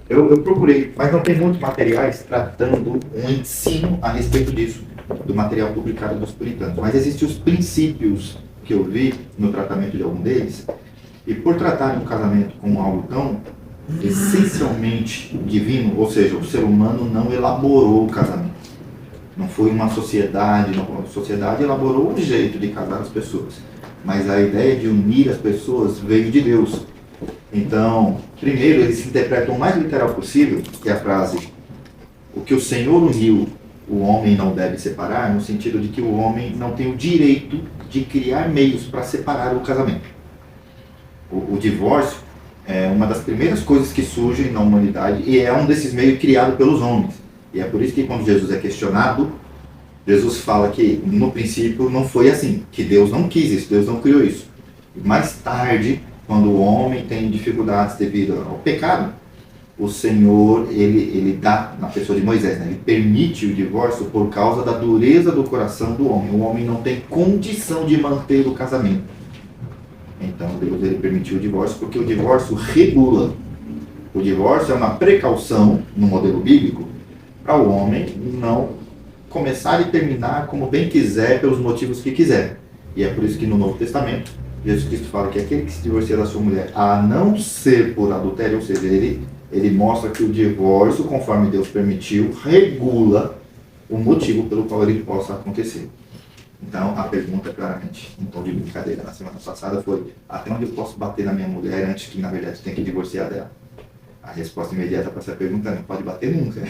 Eu procurei, mas não tem muitos materiais tratando um ensino a respeito disso, do material publicado dos puritanos. Mas existem os princípios que eu vi no tratamento de algum deles, e por tratar o casamento como algo tão essencialmente divino, ou seja, o ser humano não elaborou o casamento. Não foi uma sociedade, a sociedade elaborou um jeito de casar as pessoas. Mas a ideia de unir as pessoas veio de Deus. Então, primeiro, eles interpretam o mais literal possível, que é a frase: o que o Senhor uniu, o homem não deve separar, no sentido de que o homem não tem o direito de criar meios para separar o casamento. O divórcio é uma das primeiras coisas que surgem na humanidade e é um desses meios criado pelos homens. E é por isso que quando Jesus é questionado, Jesus fala que no princípio não foi assim, que Deus não quis isso, Deus não criou isso. E mais tarde, quando o homem tem dificuldades devido ao pecado, o Senhor, ele dá, na pessoa de Moisés, né? Ele permite o divórcio por causa da dureza do coração do homem. O homem não tem condição de manter o casamento. Então Deus, ele permitiu o divórcio porque o divórcio regula. O divórcio é uma precaução, no modelo bíblico, para o homem não começar e terminar como bem quiser, pelos motivos que quiser. E é por isso que no Novo Testamento, Jesus Cristo fala que aquele que se divorcia da sua mulher, a não ser por adultério, ou seja, ele mostra que o divórcio, conforme Deus permitiu, regula o motivo pelo qual ele possa acontecer. Então, a pergunta, claramente, em tom de brincadeira, na semana passada foi: até onde eu posso bater na minha mulher antes que, na verdade, eu tenha que divorciar dela? A resposta imediata para essa pergunta: não pode bater nunca.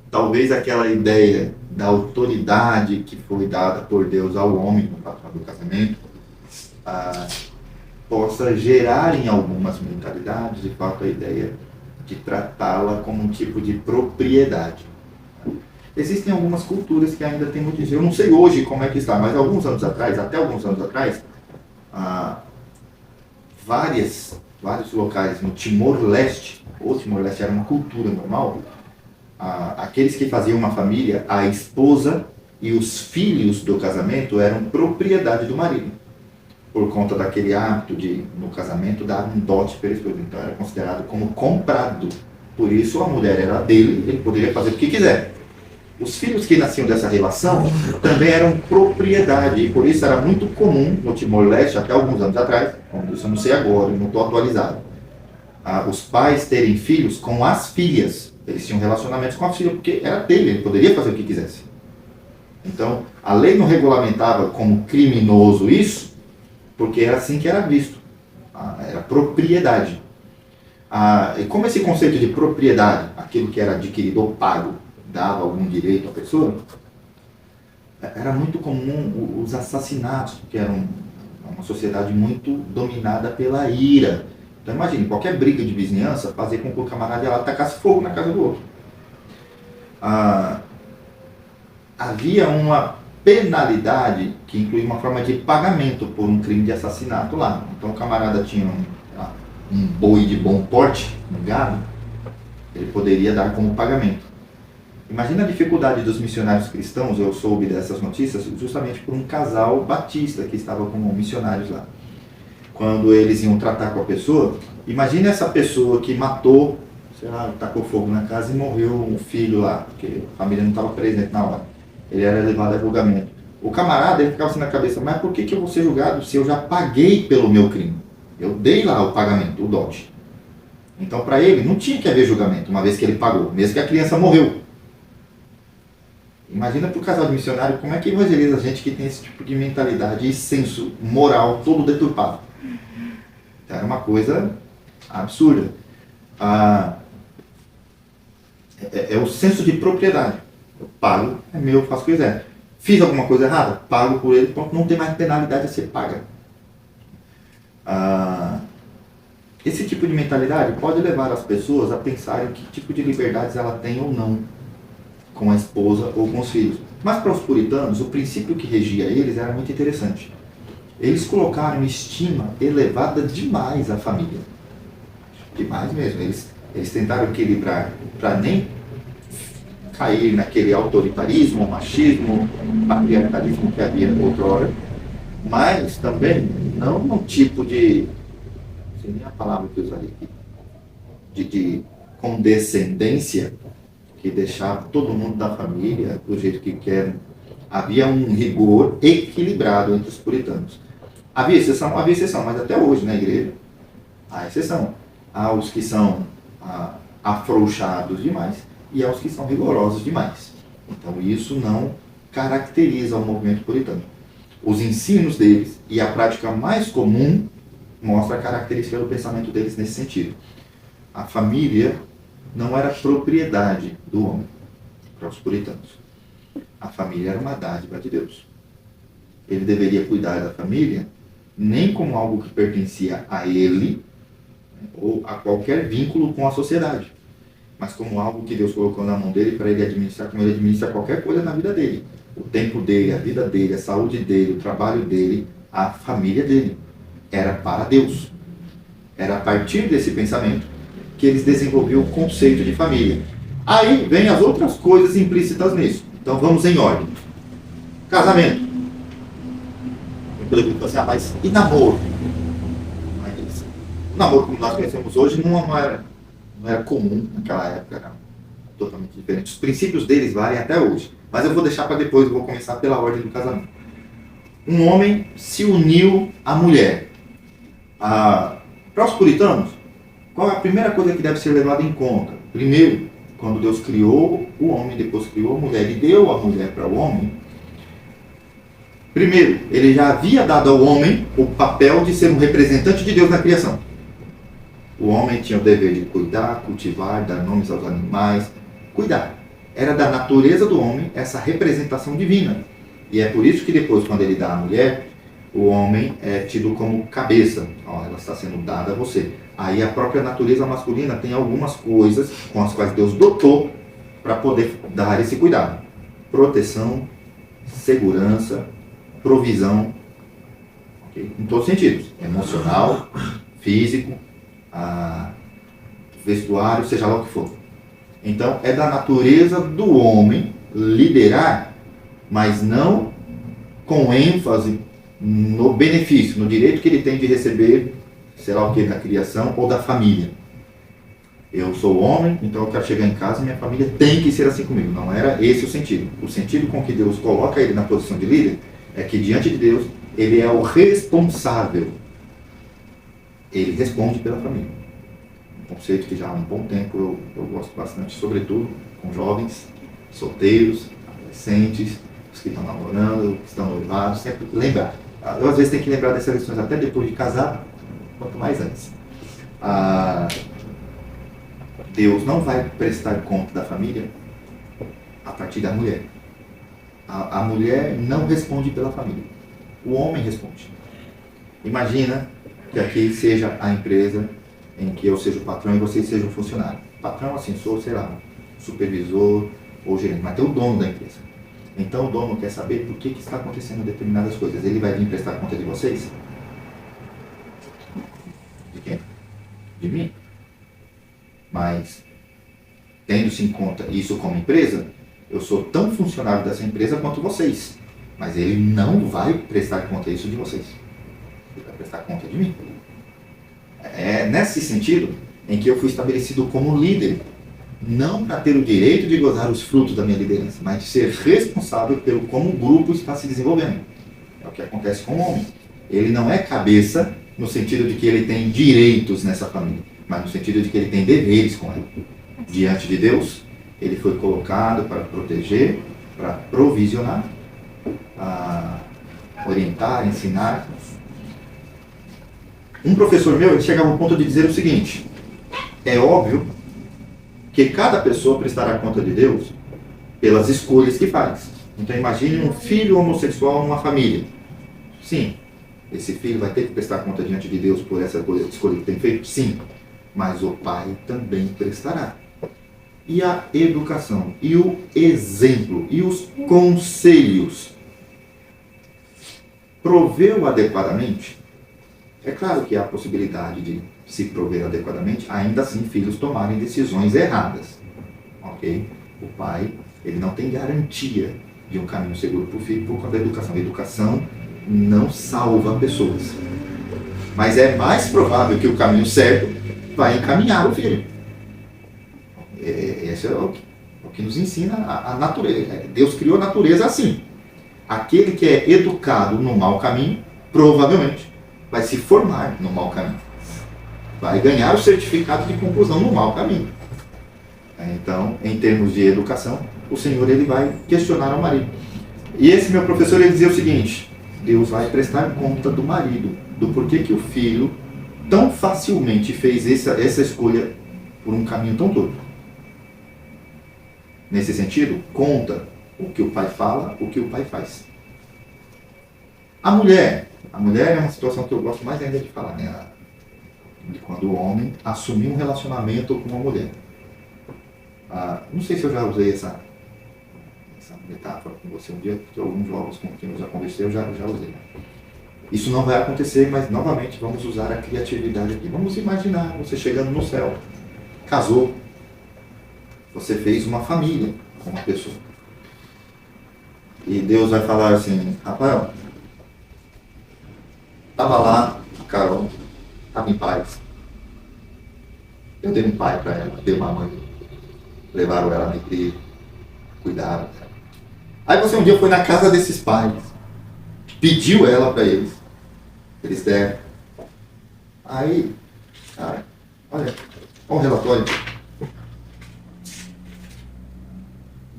Talvez aquela ideia da autoridade que foi dada por Deus ao homem no tratado do casamento possa gerar em algumas mentalidades, de fato, a ideia de tratá-la como um tipo de propriedade. Existem algumas culturas que ainda têm muito isso. Eu não sei hoje como é que está, mas alguns anos atrás, até alguns anos atrás, vários locais no Timor-Leste, ou Timor-Leste era uma cultura normal, aqueles que faziam uma família, a esposa e os filhos do casamento eram propriedade do marido, por conta daquele hábito de, no casamento, dar um dote pela esposa. Então era considerado como comprado. Por isso a mulher era dele, ele poderia fazer o que quiser. Os filhos que nasciam dessa relação também eram propriedade, e por isso era muito comum no Timor-Leste, até alguns anos atrás, isso eu não sei agora, eu não estou atualizado, os pais terem filhos com as filhas. Eles tinham relacionamentos com as filhas, porque era dele, ele poderia fazer o que quisesse. Então, a lei não regulamentava como criminoso isso, porque era assim que era visto. Era propriedade. E como esse conceito de propriedade, aquilo que era adquirido ou pago, dava algum direito à pessoa, era muito comum os assassinatos, porque era uma sociedade muito dominada pela ira. Então imagine, qualquer briga de vizinhança fazer com que o camarada lá tacasse fogo na casa do outro. Havia uma penalidade que incluía uma forma de pagamento por um crime de assassinato lá. Então o camarada tinha um boi de bom porte, um gado, ele poderia dar como pagamento. Imagina a dificuldade dos missionários cristãos. Eu soube dessas notícias justamente por um casal batista que estava como missionários lá. Quando eles iam tratar com a pessoa, imagine essa pessoa que matou, sei lá, tacou fogo na casa e morreu um filho lá, porque a família não estava presente na hora. Ele era levado a julgamento. O camarada, ele ficava assim na cabeça: mas por que eu vou ser julgado se eu já paguei pelo meu crime? Eu dei lá o pagamento, o dote. Então, para ele, não tinha que haver julgamento, uma vez que ele pagou, mesmo que a criança morreu. Imagina para o casal de missionário como é que evangeliza a gente que tem esse tipo de mentalidade e senso moral todo deturpado. Então, era uma coisa absurda. É o senso de propriedade. Eu pago, é meu, eu faço o que quiser. Fiz alguma coisa errada? Pago por ele, pronto, não tem mais penalidade a ser paga. Esse tipo de mentalidade pode levar as pessoas a pensarem que tipo de liberdades ela tem ou não com a esposa ou com os filhos. Mas para os puritanos, o princípio que regia eles era muito interessante. Eles colocaram estima elevada demais à família. Demais mesmo. Eles tentaram equilibrar para nem cair naquele autoritarismo, machismo, patriarcalismo que havia outrora, mas também não num tipo de, não sei nem a palavra que eu usaria aqui, de condescendência que deixava todo mundo da família do jeito que quer. Havia um rigor equilibrado entre os puritanos. Havia exceção, mas até hoje na igreja há exceção. Há os que são afrouxados demais e há os que são rigorosos demais. Então isso não caracteriza o movimento puritano. Os ensinos deles e a prática mais comum mostra a característica do pensamento deles nesse sentido. A família não era propriedade do homem, para os puritanos. A família era uma dádiva de Deus. Ele deveria cuidar da família nem como algo que pertencia a ele, né, ou a qualquer vínculo com a sociedade, mas como algo que Deus colocou na mão dele para ele administrar, como ele administra qualquer coisa na vida dele. O tempo dele, a vida dele, a saúde dele, o trabalho dele, a família dele. Era para Deus. Era a partir desse pensamento que eles desenvolveram o conceito de família. Aí vem as outras coisas implícitas nisso. Então vamos em ordem. Casamento. Eu assim, mas e namoro? Mas, o namoro como nós conhecemos hoje não era comum naquela época, era totalmente diferente. Os princípios deles valem até hoje. Mas eu vou deixar para depois, eu vou começar pela ordem do casamento. Um homem se uniu à mulher. Para os puritanos, qual é a primeira coisa que deve ser levada em conta? Primeiro, quando Deus criou o homem, depois criou a mulher e deu a mulher para o homem. Primeiro, ele já havia dado ao homem o papel de ser um representante de Deus na criação. O homem tinha o dever de cuidar, cultivar, dar nomes aos animais, cuidar. Era da natureza do homem essa representação divina. E é por isso que depois, quando ele dá à mulher, o homem é tido como cabeça. Ela está sendo dada a você. Aí a própria natureza masculina tem algumas coisas com as quais Deus dotou para poder dar esse cuidado. Proteção, segurança, provisão, okay? Em todos os sentidos. Emocional, físico, vestuário, seja lá o que for. Então, é da natureza do homem liderar, mas não com ênfase no benefício, no direito que ele tem de receber, sei lá o que, da criação ou da família. Eu sou homem, então eu quero chegar em casa e minha família tem que ser assim comigo. Não era esse o sentido. O sentido com que Deus coloca ele na posição de líder é que diante de Deus, ele é o responsável. Ele responde pela família. Um conceito que já há um bom tempo eu gosto bastante, sobretudo com jovens, solteiros, adolescentes, os que estão namorando, que estão noivados, sempre lembrar. Eu às vezes tenho que lembrar dessas lições até depois de casar, quanto mais antes. Deus não vai prestar conta da família a partir da mulher. A mulher não responde pela família. O homem responde. Imagina que aqui seja a empresa em que eu seja o patrão e vocês sejam o funcionário. Patrão, assim, sou, sei lá, supervisor ou gerente, mas tem o dono da empresa. Então o dono quer saber por que está acontecendo determinadas coisas. Ele vai vir prestar conta de vocês? De quem? De mim. Mas, tendo-se em conta isso como empresa, eu sou tão funcionário dessa empresa quanto vocês. Mas ele não vai prestar conta disso de vocês. Ele vai prestar conta de mim. É nesse sentido em que eu fui estabelecido como líder. Não para ter o direito de gozar os frutos da minha liderança, mas de ser responsável pelo como o grupo está se desenvolvendo. É o que acontece com o homem. Ele não é cabeça no sentido de que ele tem direitos nessa família, mas no sentido de que ele tem deveres com ela. Diante de Deus, ele foi colocado para proteger, para provisionar, orientar, ensinar. Um professor meu, ele chegava ao ponto de dizer o seguinte: é óbvio que cada pessoa prestará conta de Deus pelas escolhas que faz. Então imagine um filho homossexual numa família. Sim, esse filho vai ter que prestar conta diante de Deus por essa escolha que tem feito? Sim, mas o pai também prestará. E a educação, e o exemplo, e os conselhos proveu adequadamente? É claro que há a possibilidade de se prover adequadamente, ainda assim filhos tomarem decisões erradas. Ok? O pai, ele não tem garantia de um caminho seguro para o filho por conta da educação. A educação não salva pessoas. Mas é mais provável que o caminho certo vai encaminhar o filho. Esse é o que nos ensina a natureza. Deus criou a natureza assim. Aquele que é educado no mau caminho, provavelmente, vai se formar no mau caminho. Vai ganhar o certificado de conclusão no mau caminho. Então, em termos de educação, o Senhor ele vai questionar o marido. E esse meu professor ele dizia o seguinte: Deus vai prestar conta do marido, do porquê que o filho tão facilmente fez essa escolha por um caminho tão torto. Nesse sentido, conta o que o pai fala, o que o pai faz. A mulher é uma situação que eu gosto mais ainda de falar, né? De quando o homem assumiu um relacionamento com uma mulher. Não sei se eu já usei essa metáfora com você um dia, porque alguns jovens com quem eu já conversei, eu já usei. Isso não vai acontecer, mas novamente vamos usar a criatividade aqui. Vamos imaginar você chegando no céu, casou, você fez uma família com uma pessoa. E Deus vai falar assim: Rafael, estava lá, a Carol, estava em paz. Eu dei um pai para ela, dei uma mãe. Levaram ela na igreja, cuidaram dela. Aí você um dia foi na casa desses pais, pediu ela para eles deram. Aí, cara, olha o relatório.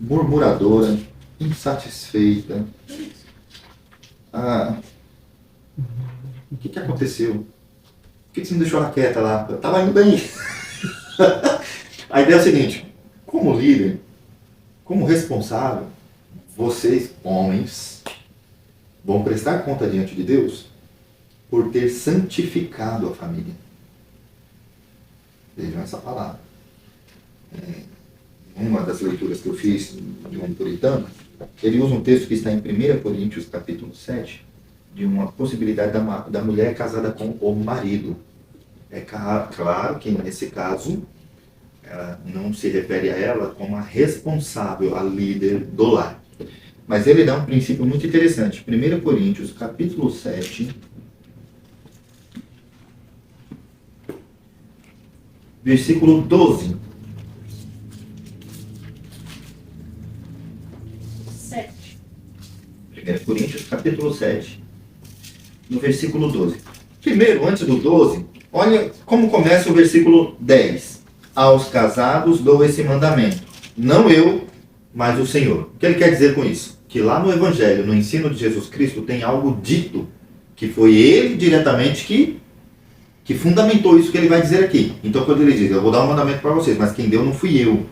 Murmuradora, insatisfeita. O que aconteceu? Por que você não deixou ela quieta lá? Eu estava indo bem. A ideia é o seguinte: como líder, como responsável, vocês, homens, vão prestar conta diante de Deus por ter santificado a família. Vejam essa palavra. Uma das leituras que eu fiz de um puritano, ele usa um texto que está em 1 Coríntios, capítulo 7, de uma possibilidade da mulher casada com o marido. É claro que, nesse caso, ela não se refere a ela como a responsável, a líder do lar. Mas ele dá um princípio muito interessante. 1 Coríntios, capítulo 7, versículo 12. 1 Coríntios, capítulo 7, no versículo 12. Primeiro, antes do 12, olha como começa o versículo 10. Aos casados dou esse mandamento, não eu, mas o Senhor. O que ele quer dizer com isso? Que lá no Evangelho, no ensino de Jesus Cristo, tem algo dito, que foi ele diretamente que fundamentou isso que ele vai dizer aqui. Então, quando ele diz, eu vou dar um mandamento para vocês, mas quem deu não fui eu,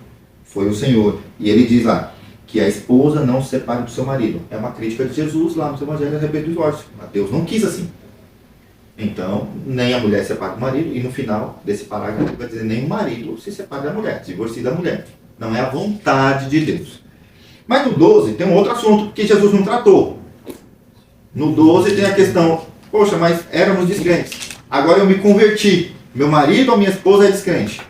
foi o Senhor. E ele diz lá, que a esposa não se separe do seu marido. É uma crítica de Jesus lá no seu Evangelho a respeito do divórcio. Mas Deus não quis assim. Então, nem a mulher se separa do marido, e no final desse parágrafo vai dizer, nem o marido se separa da mulher, se divorcia da mulher. Não é a vontade de Deus. Mas no 12 tem um outro assunto que Jesus não tratou. No 12 tem a questão, poxa, mas éramos descrentes. Agora eu me converti. Meu marido ou minha esposa é descrente.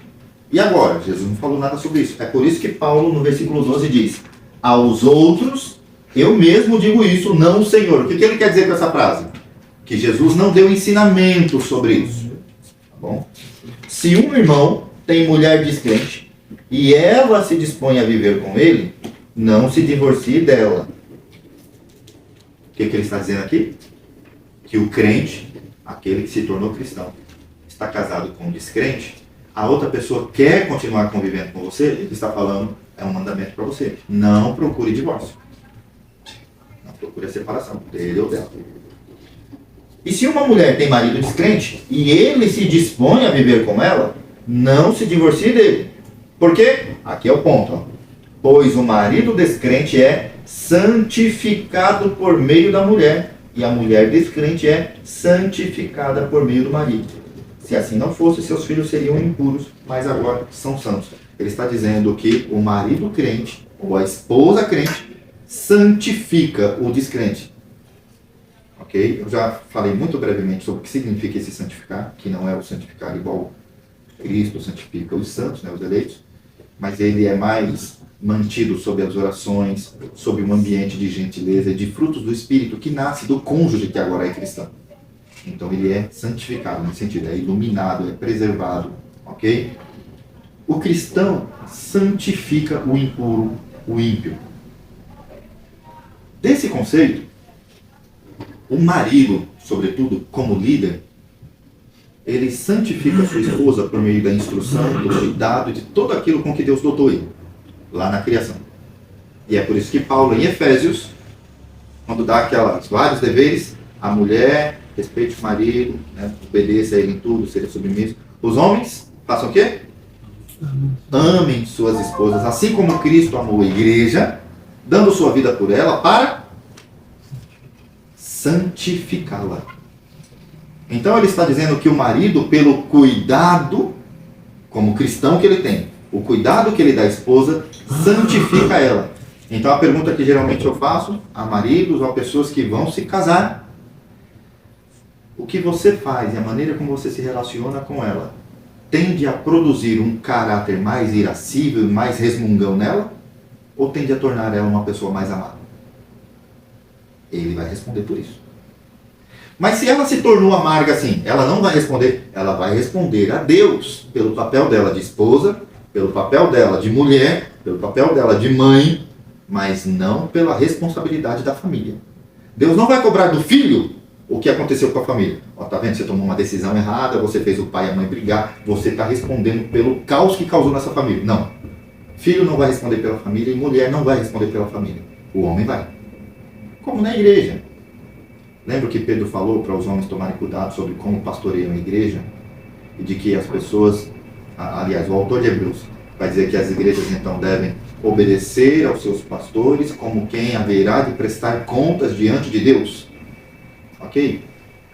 E agora? Jesus não falou nada sobre isso. É por isso que Paulo, no versículo 12, diz, aos outros, eu mesmo digo isso, não o Senhor. O que ele quer dizer com essa frase? Que Jesus não deu ensinamento sobre isso. Tá bom? Se um irmão tem mulher descrente e ela se dispõe a viver com ele, não se divorcie dela. O que ele está dizendo aqui? Que o crente, aquele que se tornou cristão, está casado com um descrente, a outra pessoa quer continuar convivendo com você, ele está falando, é um mandamento para você. Não procure divórcio. Não procure a separação dele ou dela. E se uma mulher tem marido descrente e ele se dispõe a viver com ela, não se divorcie dele. Por quê? Aqui é o ponto. Ó. Pois o marido descrente é santificado por meio da mulher e a mulher descrente é santificada por meio do marido. Se assim não fosse, seus filhos seriam impuros, mas agora são santos. Ele está dizendo que o marido crente ou a esposa crente santifica o descrente. Ok? Eu já falei muito brevemente sobre o que significa esse santificar, que não é o santificar igual Cristo santifica os santos, né, os eleitos, mas ele é mais mantido sob as orações, sob um ambiente de gentileza e de frutos do Espírito que nasce do cônjuge que agora é cristão. Então ele é santificado nesse sentido, é iluminado, é preservado, ok? O cristão santifica o impuro, o ímpio. Desse conceito, o marido, sobretudo como líder, ele santifica sua esposa por meio da instrução, do cuidado e de tudo aquilo com que Deus dotou ele, lá na criação. E é por isso que Paulo, em Efésios, quando dá aquelas vários deveres, a mulher respeite o marido, né, obedeça a ele em tudo, seja submisso. Os homens, façam o quê? Amem suas esposas, assim como Cristo amou a igreja, dando sua vida por ela para santificá-la. Então ele está dizendo que o marido, pelo cuidado, como cristão que ele tem, o cuidado que ele dá à esposa, santifica ela. Então a pergunta que geralmente eu faço a maridos ou a pessoas que vão se casar: o que você faz e a maneira como você se relaciona com ela tende a produzir um caráter mais irascível e mais resmungão nela? Ou tende a tornar ela uma pessoa mais amada? Ele vai responder por isso. Mas se ela se tornou amarga assim, ela não vai responder. Ela vai responder a Deus pelo papel dela de esposa, pelo papel dela de mulher, pelo papel dela de mãe, mas não pela responsabilidade da família. Deus não vai cobrar do filho o que aconteceu com a família. Ó, tá vendo? Você tomou uma decisão errada, você fez o pai e a mãe brigar, você está respondendo pelo caos que causou nessa família. Não. Filho não vai responder pela família e mulher não vai responder pela família. O homem vai. Como na igreja. Lembra que Pedro falou para os homens tomarem cuidado sobre como pastoreiam a igreja? E de que as pessoas, aliás, o autor de Hebreus vai dizer que as igrejas então devem obedecer aos seus pastores como quem haverá de prestar contas diante de Deus. Ok?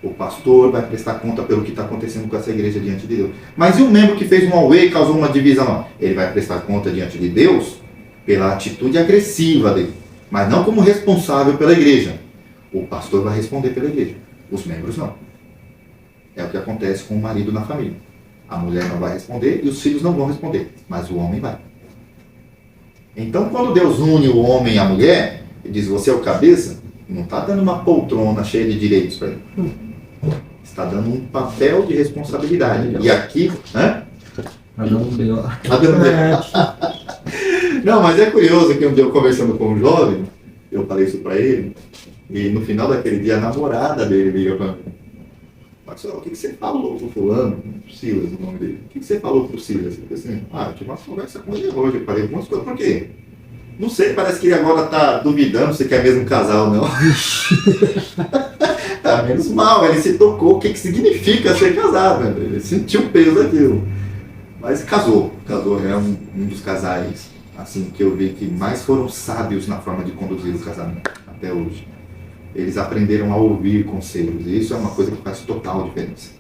O pastor vai prestar conta pelo que está acontecendo com essa igreja diante de Deus. Mas e o membro que fez um auê e causou uma divisão? Ele vai prestar conta diante de Deus pela atitude agressiva dele, mas não como responsável pela igreja. O pastor vai responder pela igreja, os membros não. É o que acontece com o marido na família. A mulher não vai responder e os filhos não vão responder, mas o homem vai. Então, quando Deus une o homem e a mulher e diz: você é o cabeça, não está dando uma poltrona cheia de direitos para ele. Está dando um papel de responsabilidade. E aqui... Não, mas é curioso que um dia eu conversando com um jovem, eu falei isso para ele, e no final daquele dia a namorada dele liga para mim: Marcelo, o que você falou pro fulano? Silas, o nome dele. O que você falou pro Silas? Eu falei assim: eu tive uma conversa com ele hoje, eu falei algumas coisas. Por quê? Não sei, parece que ele agora está duvidando se quer mesmo casar ou não. Tá menos mal, ele se tocou o que significa ser casado, né? Ele sentiu o peso daquilo. Mas casou, é um dos casais assim, que eu vi que mais foram sábios na forma de conduzir o casamento até hoje. Eles aprenderam a ouvir conselhos, e isso é uma coisa que faz total diferença.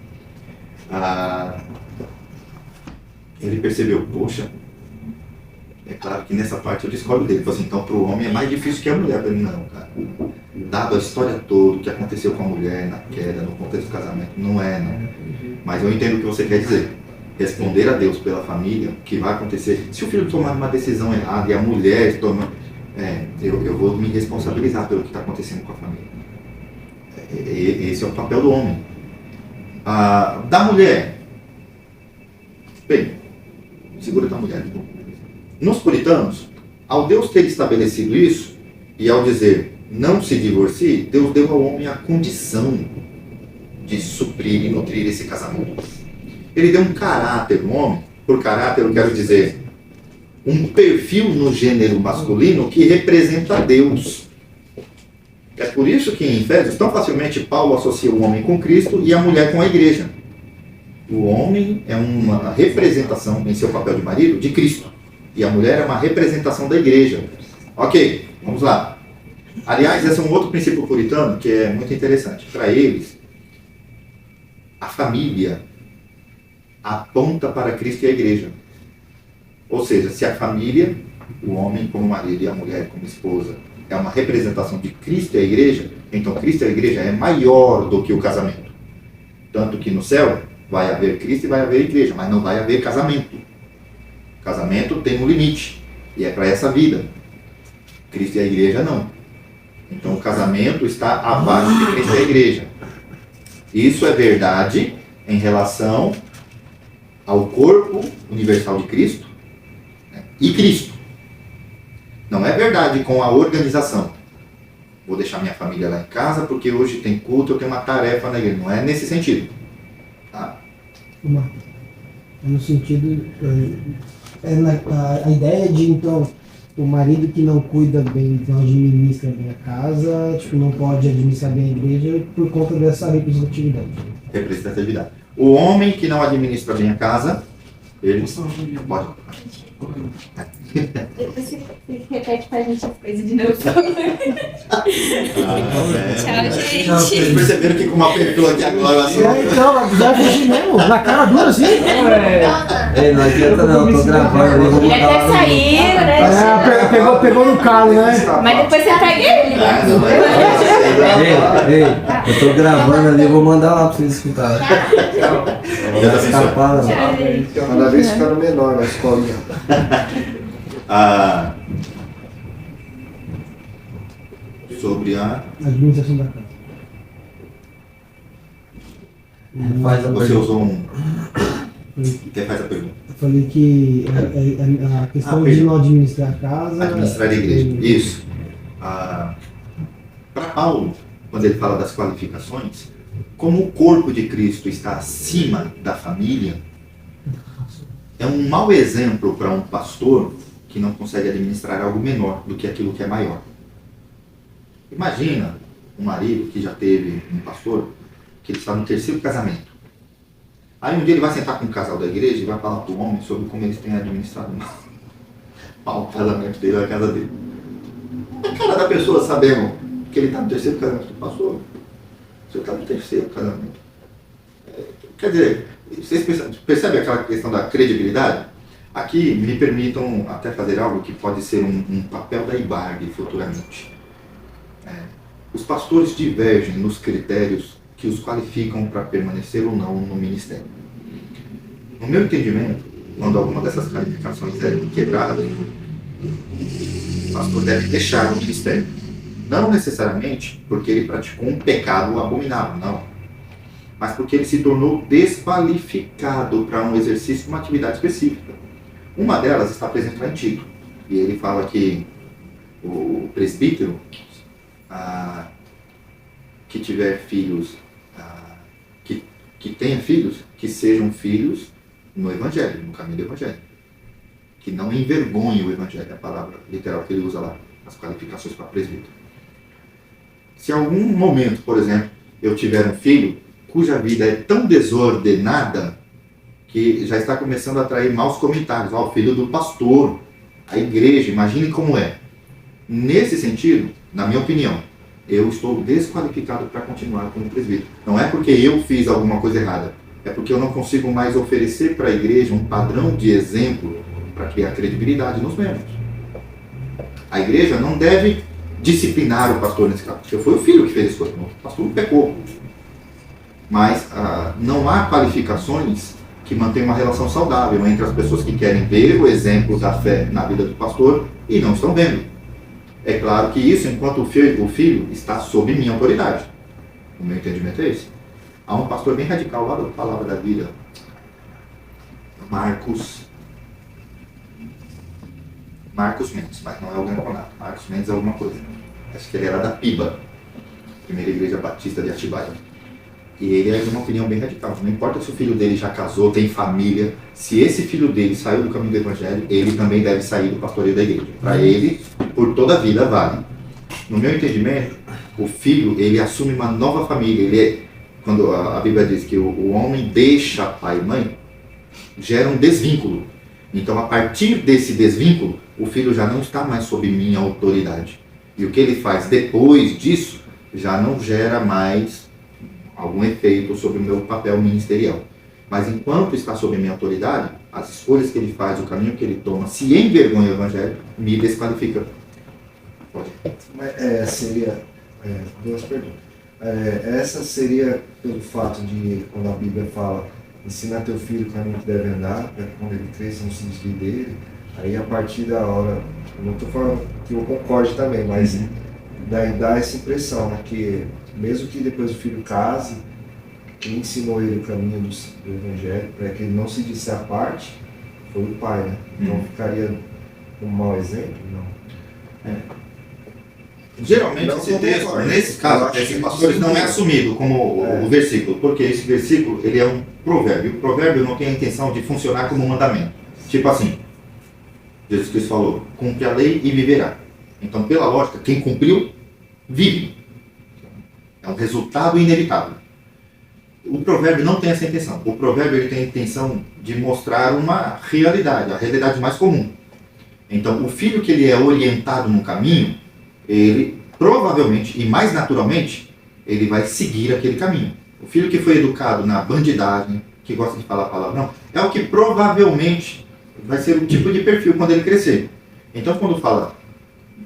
Ele percebeu: poxa, é claro que nessa parte eu discordo dele. Ele falou assim: então para o homem é mais difícil que a mulher. Eu falei: não, cara. Dado a história toda, o que aconteceu com a mulher na queda, no contexto do casamento, não é, não. Mas eu entendo o que você quer dizer. Responder a Deus pela família, o que vai acontecer. Se o filho tomar uma decisão errada e a mulher toma... eu vou me responsabilizar pelo que está acontecendo com a família. Esse é o papel do homem. Da mulher. Bem, segura da mulher. Nos puritanos, ao Deus ter estabelecido isso, e ao dizer: não se divorcie, Deus deu ao homem a condição de suprir e nutrir esse casamento. Ele deu um caráter no homem. Por caráter eu quero dizer um perfil no gênero masculino que representa Deus. É por isso que em Efésios tão facilmente Paulo associa o homem com Cristo e a mulher com a igreja. O homem é uma representação, em seu papel de marido, de Cristo. E a mulher é uma representação da igreja. Ok, vamos lá. Aliás, esse é um outro princípio puritano que é muito interessante. Para eles, a família aponta para Cristo e a igreja. Ou seja, se a família, o homem como marido e a mulher como esposa, é uma representação de Cristo e a igreja, então Cristo e a igreja é maior do que o casamento. Tanto que no céu vai haver Cristo e vai haver igreja, mas não vai haver casamento. Casamento tem um limite, e é para essa vida. Cristo e a igreja não. Então o casamento está abaixo de Cristo e a igreja. Isso é verdade em relação ao corpo universal de Cristo, né, e Cristo. Não é verdade com a organização. Vou deixar minha família lá em casa porque hoje tem culto, eu tenho uma tarefa na igreja. Não é nesse sentido. Tá? No sentido, a ideia de, então, o marido que não cuida bem, não administra bem a casa, tipo, não pode administrar bem a igreja por conta dessa representatividade. Representatividade. O homem que não administra bem a casa, ele pode. Depois você repete pra gente as coisas de novo. Tchau, gente. Vocês perceberam que com uma apertura aqui agora assim. Então, já fugir mesmo, na cara dura assim. Ei, não adianta não, tô gravando. Eu vou Ele até saiu, né? Pegou no calo, né? Mas depois você pega ele. Ei, eu tô gravando ali, eu vou mandar lá pra vocês escutarem. Já tá Escapar, não. Cada vez ficando menor na escolinha. Sobre a. Administração da casa. Você usou um. Quem faz a pergunta? Eu falei que a questão de não administrar a casa... Administrar a igreja. Isso. Para Paulo, quando ele fala das qualificações, como o corpo de Cristo está acima da família, é um mau exemplo para um pastor que não consegue administrar algo menor do que aquilo que é maior. Imagina um marido que já teve um pastor que ele está no terceiro casamento. Aí um dia ele vai sentar com o casal da igreja e vai falar para o homem sobre como eles têm administrado mal o casamento dele, a casa dele. A cara da pessoa sabendo que ele está no terceiro casamento do pastor. Você está no terceiro casamento. Quer dizer, vocês percebem aquela questão da credibilidade? Aqui me permitam até fazer algo que pode ser um papel da IBARG futuramente. Os pastores divergem nos critérios que os qualificam para permanecer ou não no ministério. No meu entendimento, quando alguma dessas qualificações é quebrada, o pastor deve deixar o ministério. Não necessariamente porque ele praticou um pecado abominável, não. Mas porque ele se tornou desqualificado para um exercício, uma atividade específica. Uma delas está presente lá em Tito. E ele fala que o presbítero que tiver filhos, que tenha filhos, que sejam filhos no Evangelho, no caminho do Evangelho. Que não envergonhe o Evangelho, é a palavra literal que ele usa lá, as qualificações para presbítero. Se em algum momento, por exemplo, eu tiver um filho cuja vida é tão desordenada que já está começando a atrair maus comentários, o filho do pastor, a igreja, imagine como é. Nesse sentido, na minha opinião, eu estou desqualificado para continuar como presbítero. Não é porque eu fiz alguma coisa errada, é porque eu não consigo mais oferecer para a igreja um padrão de exemplo para criar credibilidade nos membros. A igreja não deve disciplinar o pastor nesse caso, porque foi o filho que fez isso, o pastor pecou. Mas não há qualificações que mantenham uma relação saudável entre as pessoas que querem ver o exemplo da fé na vida do pastor e não estão vendo. É claro que isso, enquanto o filho está sob minha autoridade. O meu entendimento é esse. Há um pastor bem radical lá da Palavra da Vida, Marcos Mendes, mas não é o Granconato. Marcos Mendes é alguma coisa. Acho que ele era da PIBA, Primeira Igreja Batista de Atibaia. E ele é de uma opinião bem radical. Não importa se o filho dele já casou, tem família. Se esse filho dele saiu do caminho do Evangelho, ele também deve sair do pastoreio da igreja. Para ele, por toda a vida, vale. No meu entendimento, o filho, ele assume uma nova família. Quando a Bíblia diz que o homem deixa pai e mãe, gera um desvínculo. Então, a partir desse desvínculo, o filho já não está mais sob minha autoridade. E o que ele faz depois disso, já não gera mais algum efeito sobre o meu papel ministerial. Mas enquanto está sob minha autoridade, as escolhas que ele faz, o caminho que ele toma, se envergonha o Evangelho, me desqualifica. Pode. Seria duas perguntas. Essa seria pelo fato de, quando a Bíblia fala, ensina teu filho o caminho que deve andar, para quando ele cresça não se desvie dele. Aí a partir da hora, eu não estou falando que eu concorde também, mas dá essa impressão, né, que mesmo que depois o filho case, quem ensinou ele o caminho do Evangelho, para que ele não se disse à parte, foi o pai, né? Então ficaria um mau exemplo? Não. Geralmente Não, esse não texto, concordo. nesse Eu caso, acho esses que pastores isso não é é assumido como o versículo, porque esse versículo ele é um provérbio. O provérbio não tem a intenção de funcionar como um mandamento. Tipo assim, Jesus Cristo falou, cumpre a lei e viverá. Então, pela lógica, quem cumpriu, vive. É um resultado inevitável. O provérbio não tem essa intenção. O provérbio ele tem a intenção de mostrar uma realidade, a realidade mais comum. Então, o filho que ele é orientado no caminho, ele provavelmente e mais naturalmente, ele vai seguir aquele caminho. O filho que foi educado na bandidagem, que gosta de falar palavrão, é o que provavelmente vai ser o tipo de perfil quando ele crescer. Então, quando fala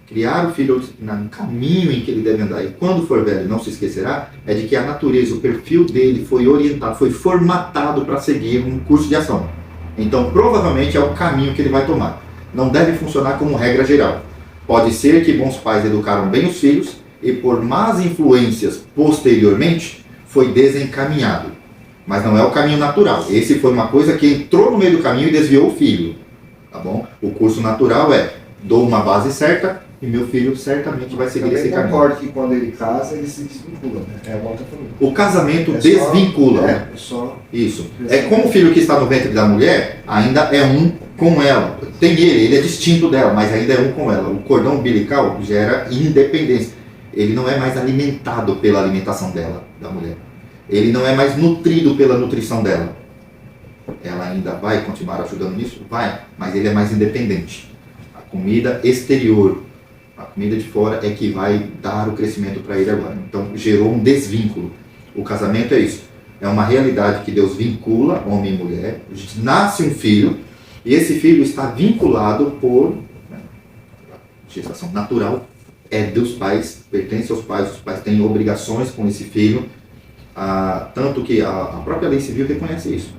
criar o filho no caminho em que ele deve andar, e quando for velho não se esquecerá, é de que a natureza, o perfil dele foi orientado, foi formatado para seguir um curso de ação. Então, provavelmente é o caminho que ele vai tomar. Não deve funcionar como regra geral. Pode ser que bons pais educaram bem os filhos e por más influências posteriormente foi desencaminhado. Mas não é o caminho natural. Esse foi uma coisa que entrou no meio do caminho e desviou o filho. Tá bom? O curso natural é, dou uma base certa e meu filho certamente vai seguir esse caminho. Eu concordo que quando ele casa, ele se desvincula, né? É uma outra família. O casamento É desvincula. só Isso. É como o filho que está no ventre da mulher, ainda é um com ela. Tem ele é distinto dela, mas ainda é um com ela. O cordão umbilical gera independência. Ele não é mais alimentado pela alimentação dela, da mulher. Ele não é mais nutrido pela nutrição dela. Ela ainda vai continuar ajudando nisso? Vai, mas ele é mais independente. A comida exterior, a comida de fora é que vai dar o crescimento para ele agora. Então gerou um desvínculo. O casamento é isso. É uma realidade que Deus vincula homem e mulher. Nasce um filho e esse filho está vinculado por gestação natural. É dos pais, pertence aos pais. Os pais têm obrigações com esse filho. Tanto que a própria lei civil reconhece isso.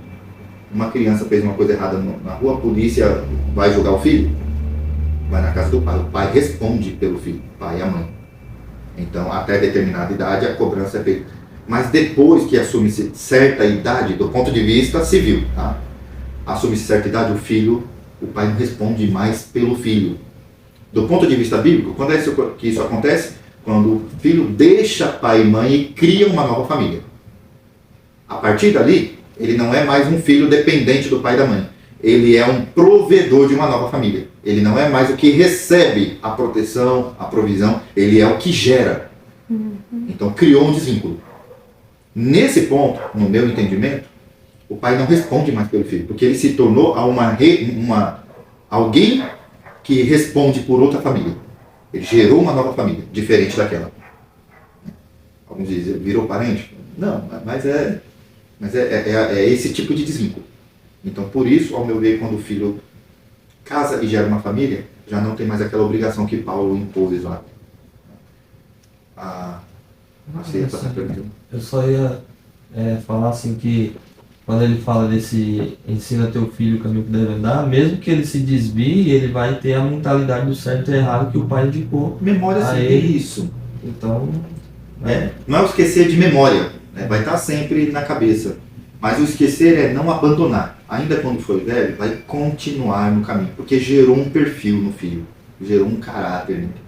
Uma criança fez uma coisa errada na rua, a polícia vai julgar o filho? Vai na casa do pai. O pai responde pelo filho, o pai e a mãe. Então, até determinada idade, a cobrança é feita. Mas depois que assume-se certa idade, do ponto de vista civil, tá? Assume-se certa idade, o pai não responde mais pelo filho. Do ponto de vista bíblico, quando é que isso acontece? Quando o filho deixa pai e mãe e cria uma nova família. A partir dali, ele não é mais um filho dependente do pai e da mãe. Ele é um provedor de uma nova família. Ele não é mais o que recebe a proteção, a provisão. Ele é o que gera. Então, criou um desvínculo. Nesse ponto, no meu entendimento, o pai não responde mais pelo filho, porque ele se tornou alguém que responde por outra família. Ele gerou uma nova família, diferente daquela. Alguns dizem, virou parente? Não, mas é esse tipo de desvínculo. Então, por isso, ao meu ver, quando o filho casa e gera uma família, já não tem mais aquela obrigação que Paulo impôs lá. Eu só ia falar assim que quando ele fala desse ensina teu filho o caminho que deve andar, mesmo que ele se desvie, ele vai ter a mentalidade do certo e errado que o pai indicou. Memória a sempre ele. isso. Então, Não é o esquecer de memória, né? Vai estar sempre na cabeça. Mas o esquecer é não abandonar. Ainda quando for velho, vai continuar no caminho, porque gerou um perfil no filho, gerou um caráter nele.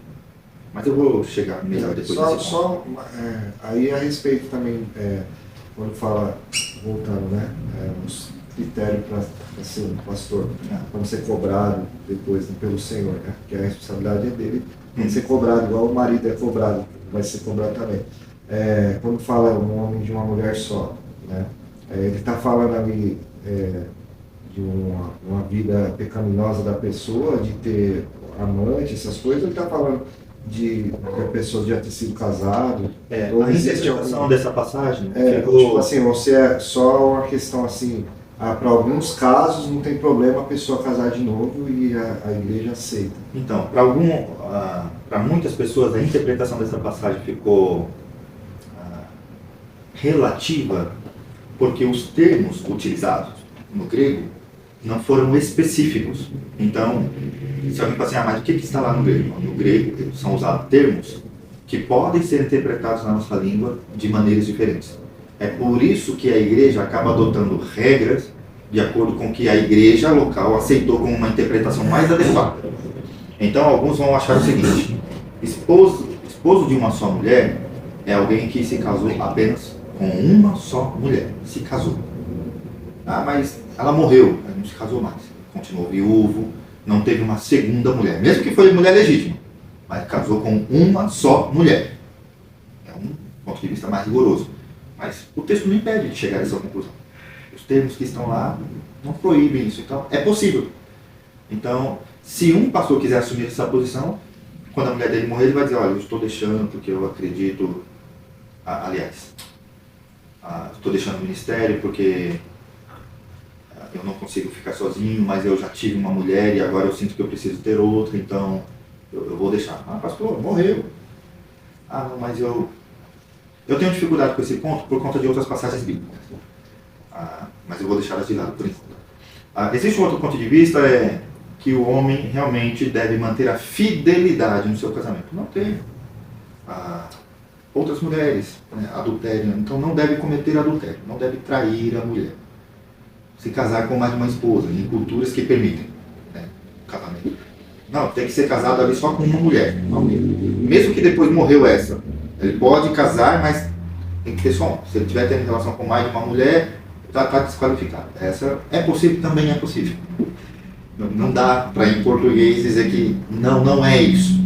Mas eu vou chegar melhor depois desse ponto. Aí a respeito também, quando fala, voltando, né, os critérios para ser um pastor, quando ser cobrado depois, né, pelo Senhor, né, que a responsabilidade é dele, tem que ser cobrado, igual o marido é cobrado, vai ser cobrado também. Quando fala um homem de uma mulher só, né, ele está falando ali de uma vida pecaminosa da pessoa, de ter amante, essas coisas, ou ele está falando de a pessoa já ter sido casado? A interpretação dessa passagem tipo assim, ou se é só uma questão assim, para alguns casos não tem problema a pessoa casar de novo e a igreja aceita. Então, para muitas pessoas a interpretação dessa passagem ficou relativa porque os termos utilizados no grego não foram específicos. Então, se alguém fala assim, mas o que está lá no grego? No grego são usados termos que podem ser interpretados na nossa língua de maneiras diferentes. É por isso que a igreja acaba adotando regras de acordo com o que a igreja local aceitou como uma interpretação mais adequada. Então, alguns vão achar o seguinte: esposo de uma só mulher é alguém que se casou apenas com uma só mulher. Se casou. Ah, mas ela morreu, ela não se casou mais. Continuou viúvo, não teve uma segunda mulher. Mesmo que foi mulher legítima, mas casou com uma só mulher. É um ponto de vista mais rigoroso. Mas o texto não impede de chegar a essa conclusão. Os termos que estão lá não proíbem isso. Então, é possível. Então, se um pastor quiser assumir essa posição, quando a mulher dele morrer, ele vai dizer: olha, eu estou deixando porque eu acredito... estou deixando o ministério porque eu não consigo ficar sozinho, mas eu já tive uma mulher e agora eu sinto que eu preciso ter outra, então eu vou deixar. Ah, pastor, morreu. Ah, não, mas eu tenho dificuldade com esse ponto por conta de outras passagens bíblicas. Mas eu vou deixá-las de lado por enquanto. Existe um outro ponto de vista, é que o homem realmente deve manter a fidelidade no seu casamento. Não tem outras mulheres, né, adultério, então não deve cometer adultério, não deve trair a mulher. Se casar com mais de uma esposa, em culturas que permitem, né, casamento. Não, tem que ser casado ali só com uma mulher. Mesmo que depois morreu essa, ele pode casar, mas tem que ter só um. Se ele estiver tendo relação com mais de uma mulher, está desqualificado. Essa é possível, também é possível. Não dá para em português dizer que não é isso.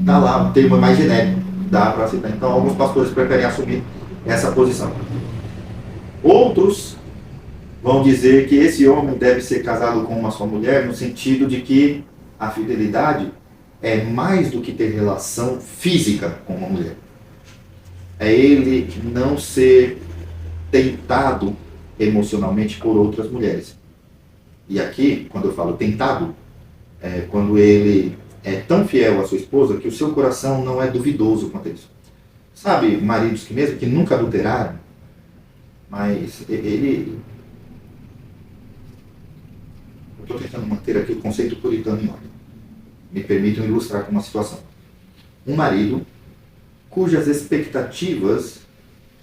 Está lá, o termo é mais genérico, dá para aceitar. Então alguns pastores preferem assumir essa posição. Outros vão dizer que esse homem deve ser casado com uma só mulher, no sentido de que a fidelidade é mais do que ter relação física com uma mulher. É ele não ser tentado emocionalmente por outras mulheres. E aqui, quando eu falo tentado, é quando ele é tão fiel à sua esposa que o seu coração não é duvidoso quanto a isso. Sabe, maridos que mesmo que nunca adulteraram, mas ele... Eu estou tentando manter aqui o conceito puritano em ordem. Me permitam ilustrar com uma situação. Um marido cujas expectativas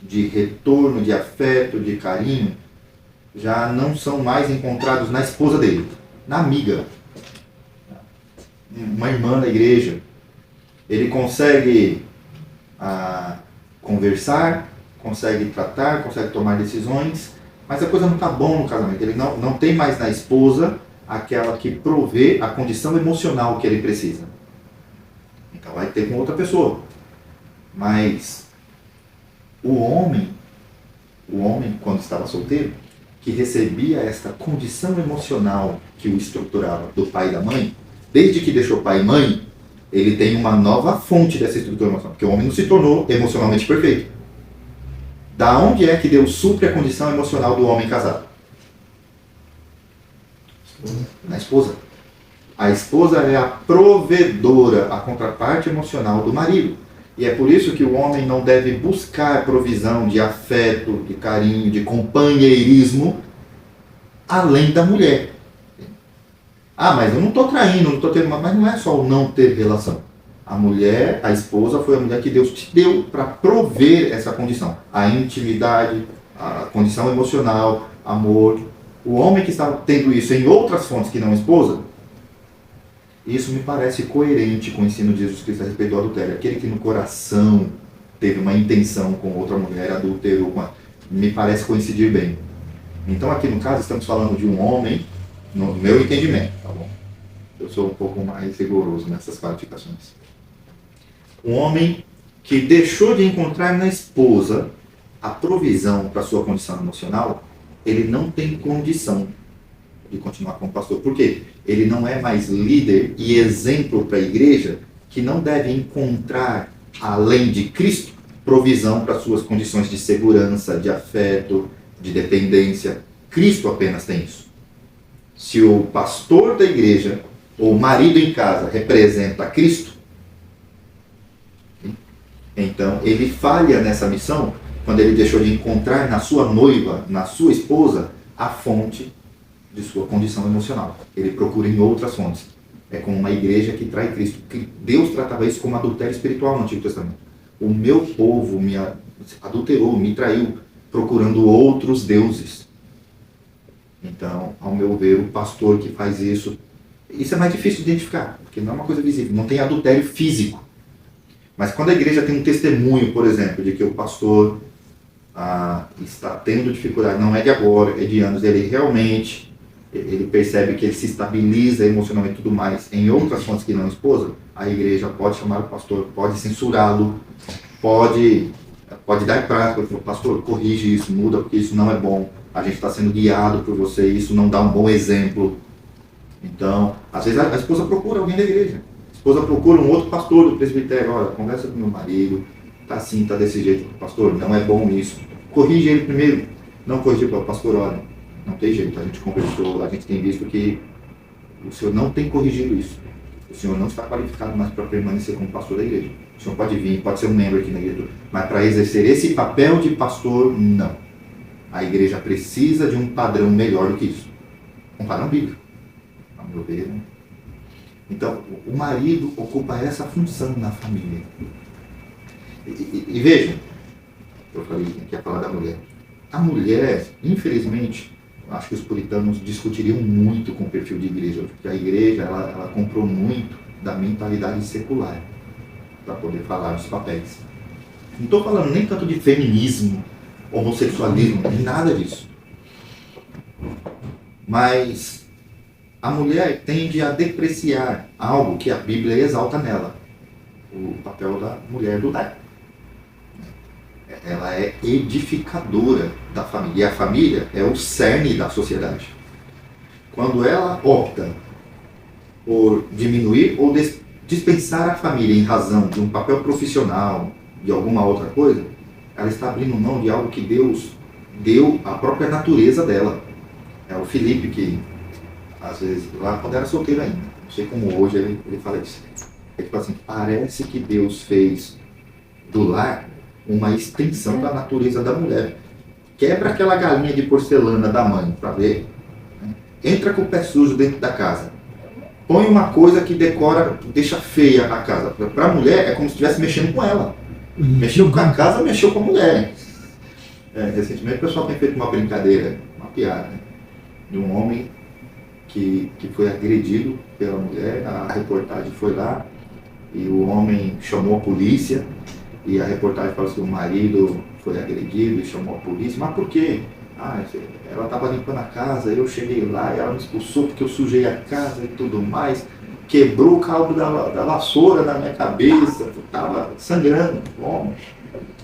de retorno, de afeto, de carinho, já não são mais encontrados na esposa dele, na amiga, uma irmã da igreja. Ele consegue conversar, consegue tratar, consegue tomar decisões, mas a coisa não está bom no casamento. Ele não tem mais na esposa aquela que provê a condição emocional que ele precisa. Então vai ter com outra pessoa. Mas o homem, quando estava solteiro, que recebia esta condição emocional que o estruturava do pai e da mãe, desde que deixou pai e mãe, ele tem uma nova fonte dessa estrutura emocional, porque o homem não se tornou emocionalmente perfeito. Da onde é que Deus supre a condição emocional do homem casado? Na esposa. A esposa é a provedora, a contraparte emocional do marido. E é por isso que o homem não deve buscar provisão de afeto, de carinho, de companheirismo, além da mulher. Mas eu não estou traindo, não estou tendo... Mas não é só o não ter relação. A mulher, a esposa, foi a mulher que Deus te deu para prover essa condição. A intimidade, a condição emocional, amor. O homem que está tendo isso em outras fontes que não a esposa, isso me parece coerente com o ensino de Jesus Cristo a respeito do adultério. Aquele que no coração teve uma intenção com outra mulher, adulterou, me parece coincidir bem. Então aqui no caso estamos falando de um homem, no meu entendimento, tá bom? Eu sou um pouco mais rigoroso nessas qualificações. Um homem que deixou de encontrar na esposa a provisão para sua condição emocional, ele não tem condição de continuar como pastor. Por quê? Ele não é mais líder e exemplo para a igreja, que não deve encontrar, além de Cristo, provisão para suas condições de segurança, de afeto, de dependência. Cristo apenas tem isso. Se o pastor da igreja, ou o marido em casa, representa Cristo, então ele falha nessa missão quando ele deixou de encontrar na sua noiva, na sua esposa, a fonte de sua condição emocional. Ele procura em outras fontes. É como uma igreja que trai Cristo. Deus tratava isso como adultério espiritual no Antigo Testamento. O meu povo me adulterou, me traiu. procurando outros deuses. Então, ao meu ver, o pastor que faz isso é mais difícil de identificar, porque não é uma coisa visível, não tem adultério físico. Mas quando a igreja tem um testemunho, por exemplo, de que o pastor está tendo dificuldade, não é de agora, é de anos, ele realmente, ele percebe que ele se estabiliza emocionalmente e tudo mais em outras fontes que não a esposa, a igreja pode chamar o pastor, pode censurá-lo, pode dar prática, pastor, corrige isso, muda, porque isso não é bom, a gente está sendo guiado por você, isso não dá um bom exemplo. Então, às vezes a esposa procura alguém da igreja, a esposa procura um outro pastor do presbitério, olha, conversa com meu marido, tá assim, tá desse jeito, pastor, não é bom isso, corrige ele primeiro, não corrigir para o pastor, olha, não tem jeito, a gente conversou, a gente tem visto que o senhor não tem corrigido isso, o senhor não está qualificado mais para permanecer como pastor da igreja, o senhor pode vir, pode ser um membro aqui na igreja, mas para exercer esse papel de pastor, não, a igreja precisa de um padrão melhor do que isso, um padrão bíblico, a meu ver, né? Então, o marido ocupa essa função na família. E vejam, eu falei que ia falar da mulher. A mulher, infelizmente, acho que os puritanos discutiriam muito com o perfil de igreja, porque a igreja ela comprou muito da mentalidade secular para poder falar dos papéis. Não estou falando nem tanto de feminismo, homossexualismo, nada disso. Mas a mulher tende a depreciar algo que a Bíblia exalta nela, o papel da mulher do lar. Ela é edificadora da família, e a família é o cerne da sociedade. Quando ela opta por diminuir ou dispensar a família em razão de um papel profissional, de alguma outra coisa, ela está abrindo mão de algo que Deus deu à própria natureza dela. É o Felipe que, às vezes, lá quando era solteiro ainda, não sei como hoje ele fala isso. É tipo assim, parece que Deus fez do lar uma extensão da natureza da mulher. Quebra aquela galinha de porcelana da mãe, para ver. Né? Entra com o pé sujo dentro da casa. Põe uma coisa que decora, deixa feia a casa. Para a mulher é como se estivesse mexendo com ela. Mexeu com a casa, mexeu com a mulher. Recentemente o pessoal tem feito uma brincadeira, uma piada, né? De um homem que foi agredido pela mulher. A reportagem foi lá e o homem chamou a polícia. E a reportagem fala que o marido foi agredido e chamou a polícia. Mas por quê? Ela estava limpando a casa, eu cheguei lá e ela me expulsou porque eu sujei a casa e tudo mais. Quebrou o cabo da vassoura na minha cabeça, estava sangrando. Bom.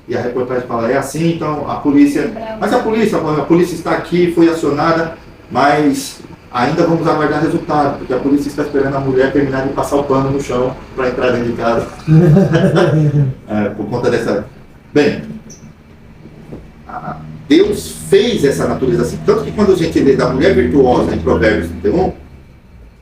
E a reportagem fala, é assim, então a polícia... Mas a polícia está aqui, foi acionada, mas ainda vamos aguardar resultado, porque a polícia está esperando a mulher terminar de passar o pano no chão para entrar dentro de casa. Por conta dessa... Bem, Deus fez essa natureza assim. Tanto que quando a gente lê da mulher virtuosa em Provérbios 31,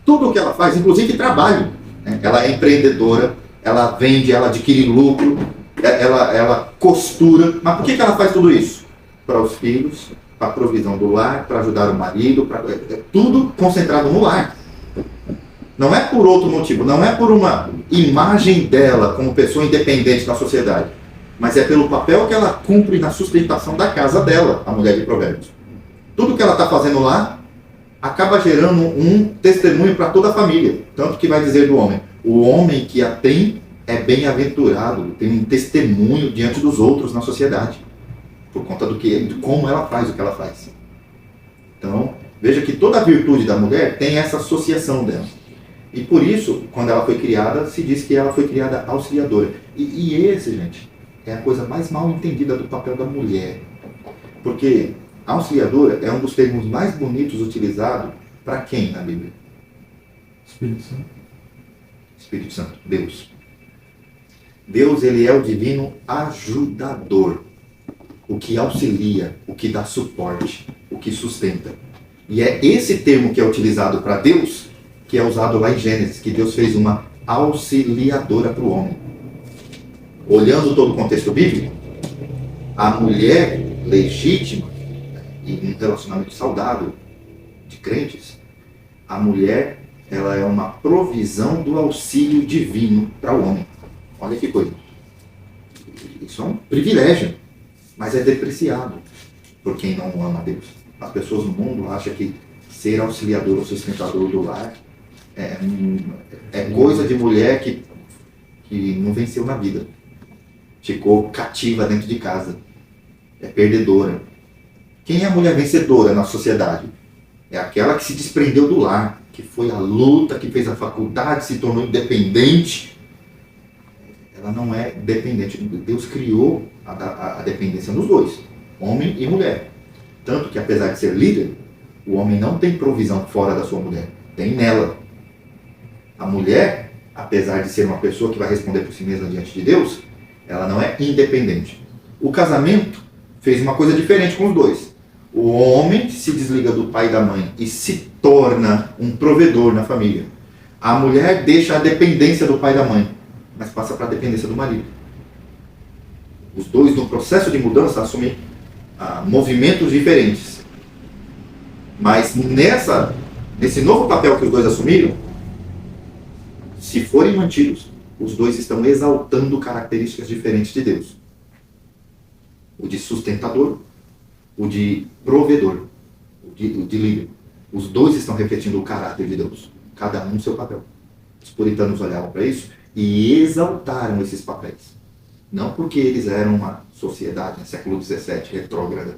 tudo o que ela faz, inclusive trabalho, né? Ela é empreendedora, ela vende, ela adquire lucro, ela costura. Mas por que ela faz tudo isso? Para os filhos, para a provisão do lar, para ajudar o marido, tudo concentrado no lar. Não é por outro motivo, não é por uma imagem dela como pessoa independente na sociedade, mas é pelo papel que ela cumpre na sustentação da casa dela, a mulher de Provérbios. Tudo que ela está fazendo lá acaba gerando um testemunho para toda a família. Tanto que vai dizer do homem, o homem que a tem é bem-aventurado, tem um testemunho diante dos outros na sociedade, por conta de como ela faz o que ela faz. Então, veja que toda a virtude da mulher tem essa associação dela. E por isso, quando ela foi criada, se diz que ela foi criada auxiliadora. E esse, gente, é a coisa mais mal entendida do papel da mulher. Porque auxiliadora é um dos termos mais bonitos utilizados para quem na Bíblia? Espírito Santo. Espírito Santo, Deus. Deus, ele é o divino ajudador. O que auxilia, o que dá suporte, o que sustenta. E é esse termo que é utilizado para Deus, que é usado lá em Gênesis, que Deus fez uma auxiliadora para o homem. Olhando todo o contexto bíblico, a mulher legítima e um relacionamento saudável de crentes, a mulher, ela é uma provisão do auxílio divino para o homem. Olha que coisa. Isso é um privilégio, mas é depreciado. por quem não ama a Deus. As pessoas no mundo acham que ser auxiliador ou sustentador do lar é coisa de mulher que não venceu na vida. Ficou cativa dentro de casa. É perdedora. Quem é a mulher vencedora na sociedade? É aquela que se desprendeu do lar, que foi à luta, que fez a faculdade, se tornou independente. Ela não é dependente. Deus criou a dependência nos dois, homem e mulher. Tanto que, apesar de ser líder, o homem não tem provisão fora da sua mulher. Tem nela. A mulher, apesar de ser uma pessoa que vai responder por si mesma diante de Deus, ela não é independente. O casamento fez uma coisa diferente com os dois. O homem se desliga do pai e da mãe e se torna um provedor na família. A mulher deixa a dependência do pai e da mãe, mas passa para a dependência do marido. Os dois, no processo de mudança, assumem movimentos diferentes. Mas nesse novo papel que os dois assumiram, se forem mantidos, os dois estão exaltando características diferentes de Deus. O de sustentador, o de provedor, o de líder. Os dois estão refletindo o caráter de Deus, cada um no seu papel. Os puritanos olhavam para isso e exaltaram esses papéis. Não porque eles eram uma sociedade no século XVII retrógrada,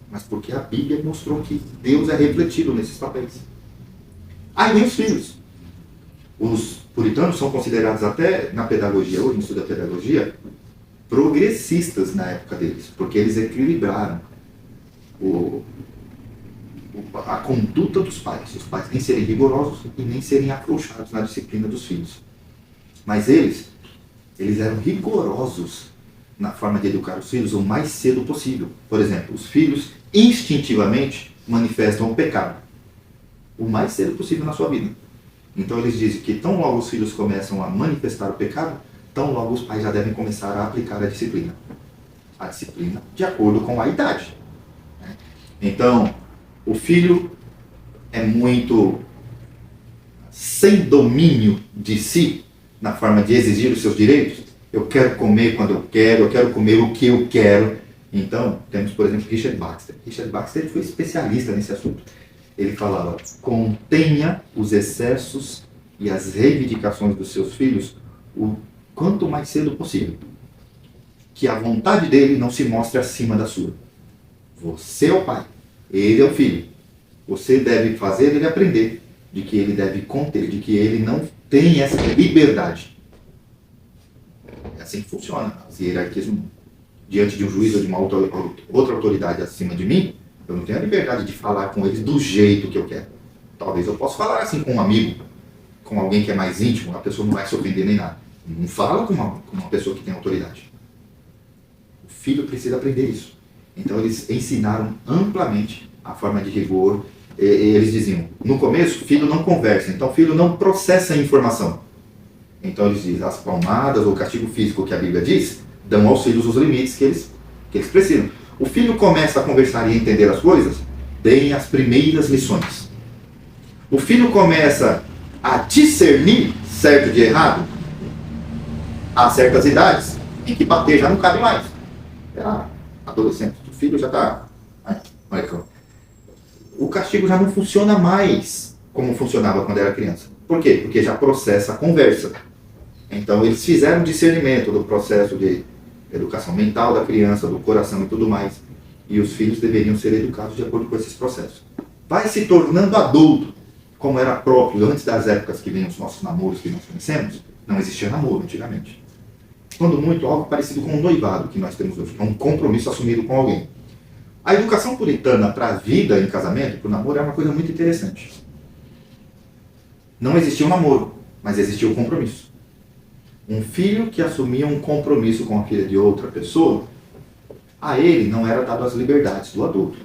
mas porque a Bíblia mostrou que Deus é refletido nesses papéis. Aí vem os filhos. Os puritanos são considerados até na pedagogia, hoje no estudo da pedagogia, progressistas na época deles, porque eles equilibraram a conduta dos pais. Os pais nem serem rigorosos e nem serem afrouxados na disciplina dos filhos. Mas eles eram rigorosos na forma de educar os filhos o mais cedo possível. Por exemplo, os filhos instintivamente manifestam o pecado o mais cedo possível na sua vida. Então eles dizem que tão logo os filhos começam a manifestar o pecado, tão logo os pais já devem começar a aplicar a disciplina. A disciplina de acordo com a idade. Então, o filho é muito sem domínio de si, na forma de exigir os seus direitos. Eu quero comer quando eu quero comer o que eu quero. Então, temos, por exemplo, Richard Baxter. Richard Baxter foi especialista nesse assunto. Ele falava: contenha os excessos e as reivindicações dos seus filhos o quanto mais cedo possível. Que a vontade dele não se mostre acima da sua. Você é o pai, ele é o filho. Você deve fazer ele aprender de que ele deve conter, de que ele não tem essa liberdade. É assim que funciona as hierarquias no mundo. Diante de um juiz ou de uma outra autoridade acima de mim, eu não tenho a liberdade de falar com eles do jeito que eu quero. Talvez eu possa falar assim com um amigo, com alguém que é mais íntimo, a pessoa não vai se ofender nem nada. Não fala com uma pessoa que tem autoridade. O filho precisa aprender isso. Então eles ensinaram amplamente a forma de rigor. Eles diziam, no começo, filho não conversa, então filho não processa a informação. Então eles dizem, as palmadas ou castigo físico que a Bíblia diz, dão aos filhos os limites que eles precisam. O filho começa a conversar e entender as coisas, deem as primeiras lições. O filho começa a discernir certo de errado, há certas idades em que bater já não cabe mais. Adolescente, o filho já está... O castigo já não funciona mais como funcionava quando era criança. Por quê? Porque já processa a conversa. Então eles fizeram discernimento do processo de educação mental da criança, do coração e tudo mais. E os filhos deveriam ser educados de acordo com esses processos. Vai se tornando adulto, como era próprio antes das épocas que vêm os nossos namoros que nós conhecemos. Não existia namoro antigamente. Quando muito, algo parecido com um noivado que nós temos hoje, que é um compromisso assumido com alguém. A educação puritana para a vida em casamento, para o namoro, é uma coisa muito interessante. Não existia um namoro, mas existia o compromisso. Um filho que assumia um compromisso com a filha de outra pessoa, a ele não era dado as liberdades do adulto.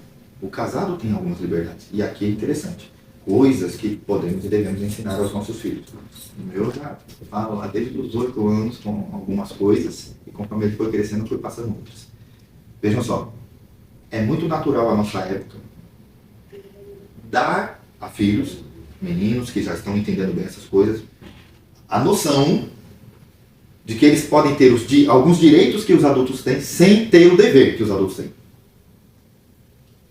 O casado tem algumas liberdades. E aqui é interessante. Coisas que podemos e devemos ensinar aos nossos filhos. O meu já falo lá desde os 8 anos com algumas coisas, e conforme ele foi crescendo, foi passando outras. Vejam só, é muito natural a nossa época dar a filhos, meninos que já estão entendendo bem essas coisas, a noção de que eles podem ter alguns direitos que os adultos têm sem ter o dever que os adultos têm.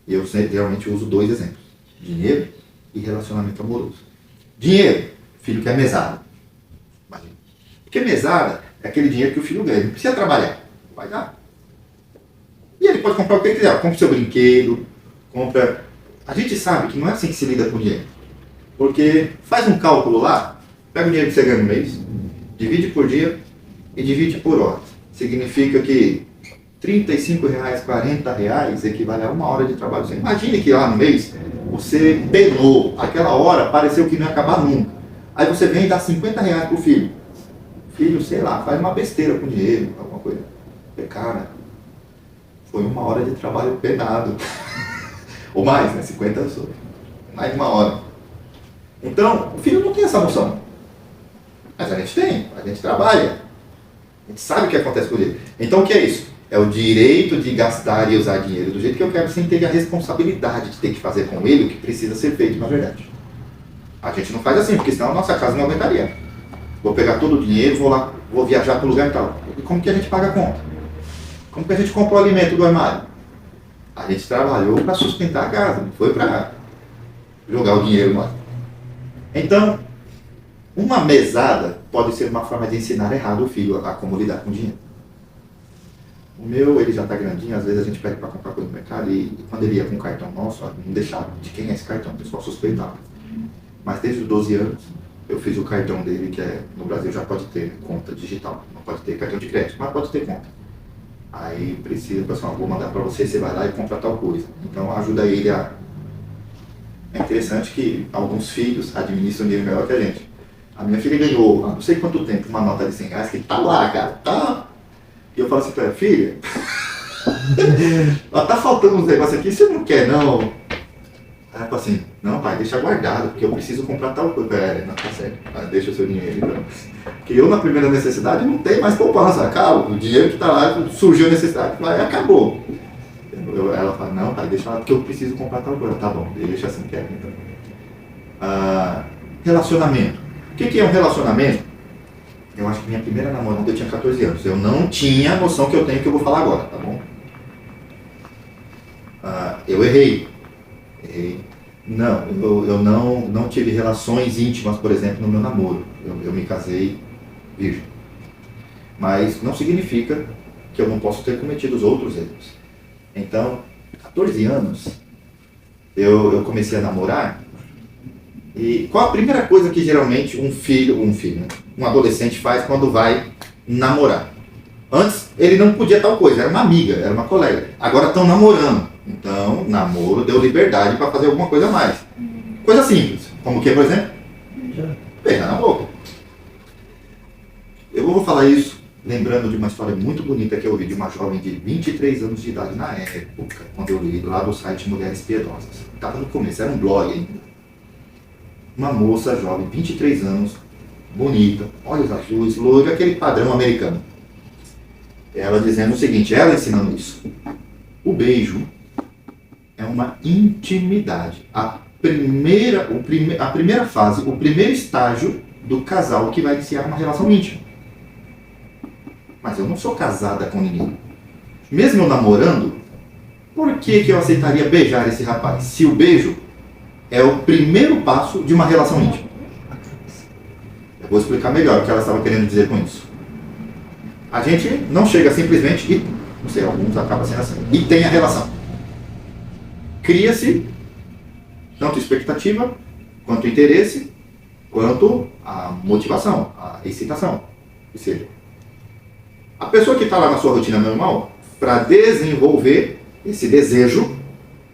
E eu geralmente uso 2 exemplos: dinheiro e relacionamento amoroso. Dinheiro, o filho quer mesada. Imagina. Porque mesada é aquele dinheiro que o filho ganha, não precisa trabalhar, vai dar. E ele pode comprar o que ele quiser, compra o seu brinquedo, compra. A gente sabe que não é assim que se lida com dinheiro. Porque faz um cálculo lá, pega o dinheiro que você ganha no mês, divide por dia e divide por hora. Significa que R$35, R$40 equivale a 1 hora de trabalho. Você imagine que lá no mês você penou, aquela hora pareceu que não ia acabar nunca. Aí você vem e dá R$50 pro filho. O filho, sei lá, faz uma besteira com dinheiro, alguma coisa. E, cara, foi 1 hora de trabalho penado. Ou mais, né? 50 só. Mais de 1 hora. Então, o filho não tem essa noção. Mas a gente tem, a gente trabalha. A gente sabe o que acontece com ele. Então, o que é isso? É o direito de gastar e usar dinheiro do jeito que eu quero, sem ter a responsabilidade de ter que fazer com ele o que precisa ser feito, na verdade. A gente não faz assim, porque senão a nossa casa não aguentaria. Vou pegar todo o dinheiro, vou lá, vou viajar para o lugar e tal. E como que a gente paga a conta? Como que a gente compra o alimento do armário? A gente trabalhou para sustentar a casa, não foi para jogar o dinheiro lá. Então, uma mesada pode ser uma forma de ensinar errado o filho a como lidar com o dinheiro. O meu, ele já está grandinho, às vezes a gente pede para comprar coisa no mercado e quando ele ia com o cartão nosso, não deixava de quem é esse cartão, o pessoal suspeitava. Mas desde os 12 anos, eu fiz o cartão dele, que no Brasil já pode ter conta digital, não pode ter cartão de crédito, mas pode ter conta. Aí precisa, pessoal, vou mandar para você, você vai lá e compra tal coisa. Então ajuda ele a... É interessante que alguns filhos administram dinheiro melhor que a gente. A minha filha ganhou, há não sei quanto tempo, uma nota de R$100, que tá lá, cara, tá... E eu falo assim pra ela, filha, tá faltando uns negócios aqui, você não quer não? Aí ela fala assim, não pai, deixa guardado, porque eu preciso comprar tal coisa. Não, tá certo, deixa o seu dinheiro então. Porque eu na primeira necessidade não tenho mais poupança, acaba, o dinheiro que tá lá, surgiu a necessidade, aí acabou. Ela fala, não pai, deixa lá, porque eu preciso comprar tal coisa. Tá bom, deixa assim, quer então. Relacionamento. O que é um relacionamento? Eu acho que minha primeira namorada eu tinha 14 anos. Eu não tinha a noção que eu tenho que eu vou falar agora, tá bom? Eu errei. Não, eu não tive relações íntimas, por exemplo, no meu namoro. Eu me casei virgem. Mas não significa que eu não posso ter cometido os outros erros. Então, 14 anos, eu comecei a namorar. E qual a primeira coisa que geralmente um adolescente faz quando vai namorar? Antes, ele não podia tal coisa, era uma amiga, era uma colega. Agora estão namorando. Então, namoro deu liberdade para fazer alguma coisa a mais. Coisa simples, como o que, por exemplo? Beijar na boca. Eu vou falar isso lembrando de uma história muito bonita que eu ouvi de uma jovem de 23 anos de idade na época, quando eu li lá do site Mulheres Piedosas. Estava no começo, era um blog ainda. Uma moça jovem, 23 anos, bonita, olhos azuis, loira, aquele padrão americano. Ela dizendo o seguinte, ela ensinando isso. O beijo é uma intimidade. A primeira fase, o primeiro estágio do casal que vai iniciar uma relação íntima. Mas eu não sou casada com ninguém. Mesmo eu namorando, por que eu aceitaria beijar esse rapaz? Se o beijo é o primeiro passo de uma relação íntima. Eu vou explicar melhor o que ela estava querendo dizer com isso. A gente não chega simplesmente e, não sei, alguns acabam sendo assim, e tem a relação. Cria-se tanto expectativa, quanto interesse, quanto a motivação, a excitação. Ou seja, a pessoa que está lá na sua rotina normal, para desenvolver esse desejo,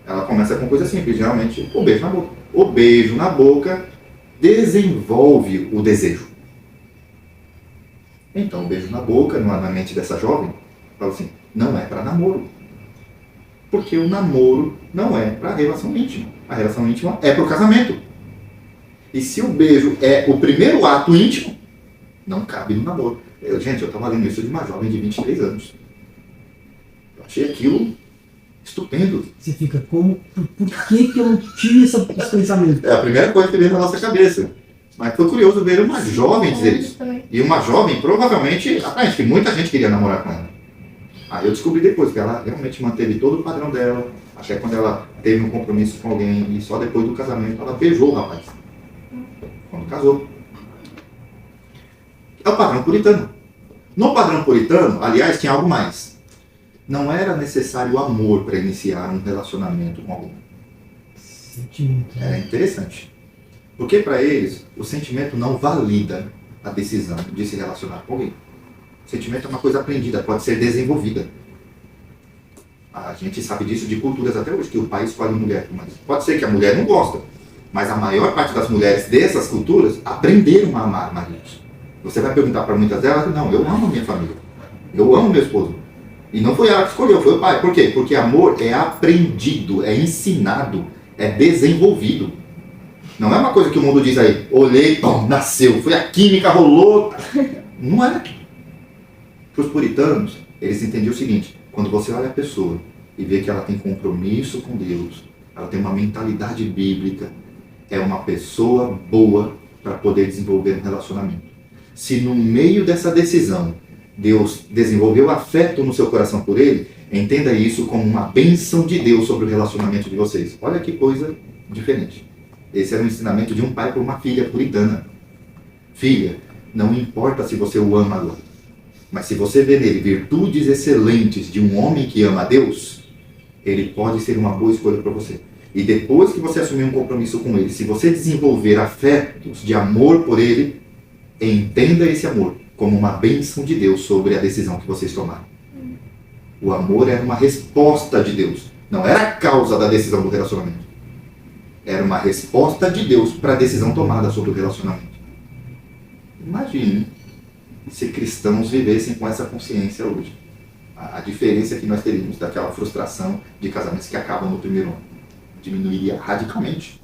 ela começa com coisa simples, geralmente o beijo na boca. O beijo na boca desenvolve o desejo. Então o beijo na boca, na mente dessa jovem, fala assim, não é para namoro. Porque o namoro não é para relação íntima. A relação íntima é para o casamento. E se o beijo é o primeiro ato íntimo, não cabe no namoro. Eu estava lendo isso de uma jovem de 23 anos. Eu achei aquilo estupendo. Você fica como, por que eu não tive esse pensamento? É a primeira coisa que veio na nossa cabeça. Mas foi curioso ver uma jovem dizer isso. E uma jovem, provavelmente, aparente que muita gente queria namorar com ela. Aí eu descobri depois que ela realmente manteve todo o padrão dela, Até quando ela teve um compromisso com alguém e só depois do casamento ela beijou o rapaz. Quando casou. É o padrão puritano. No padrão puritano, aliás, tinha algo mais. Não era necessário amor para iniciar um relacionamento com alguém. Sentimento. Era interessante. Porque para eles, o sentimento não valida a decisão de se relacionar com alguém. O sentimento é uma coisa aprendida, pode ser desenvolvida. A gente sabe disso de culturas até hoje, que o pai escolhe mulher. Mas pode ser que a mulher não gosta, mas a maior parte das mulheres dessas culturas aprenderam a amar maridos. Você vai perguntar para muitas delas, não, eu amo a minha família. Eu amo meu esposo. E não foi ela que escolheu, foi o pai. Por quê? Porque amor é aprendido, é ensinado, é desenvolvido. Não é uma coisa que o mundo diz aí, olhei, pum, nasceu, foi a química, rolou. Não é. Para os puritanos, eles entendiam o seguinte, quando você olha a pessoa e vê que ela tem compromisso com Deus, ela tem uma mentalidade bíblica, é uma pessoa boa para poder desenvolver um relacionamento. Se no meio dessa decisão Deus desenvolveu afeto no seu coração por ele, entenda isso como uma bênção de Deus sobre o relacionamento de vocês. Olha que coisa diferente. Esse era o ensinamento de um pai para uma filha puritana. Filha, não importa se você o ama agora, mas se você vê nele virtudes excelentes de um homem que ama a Deus, ele pode ser uma boa escolha para você. E depois que você assumir um compromisso com ele, se você desenvolver afetos de amor por ele, entenda esse amor como uma bênção de Deus sobre a decisão que vocês tomaram. O amor era uma resposta de Deus, não era a causa da decisão do relacionamento. Era uma resposta de Deus para a decisão tomada sobre o relacionamento. Imagine se cristãos vivessem com essa consciência hoje. A diferença que nós teríamos daquela frustração de casamentos que acabam no primeiro ano diminuiria radicalmente.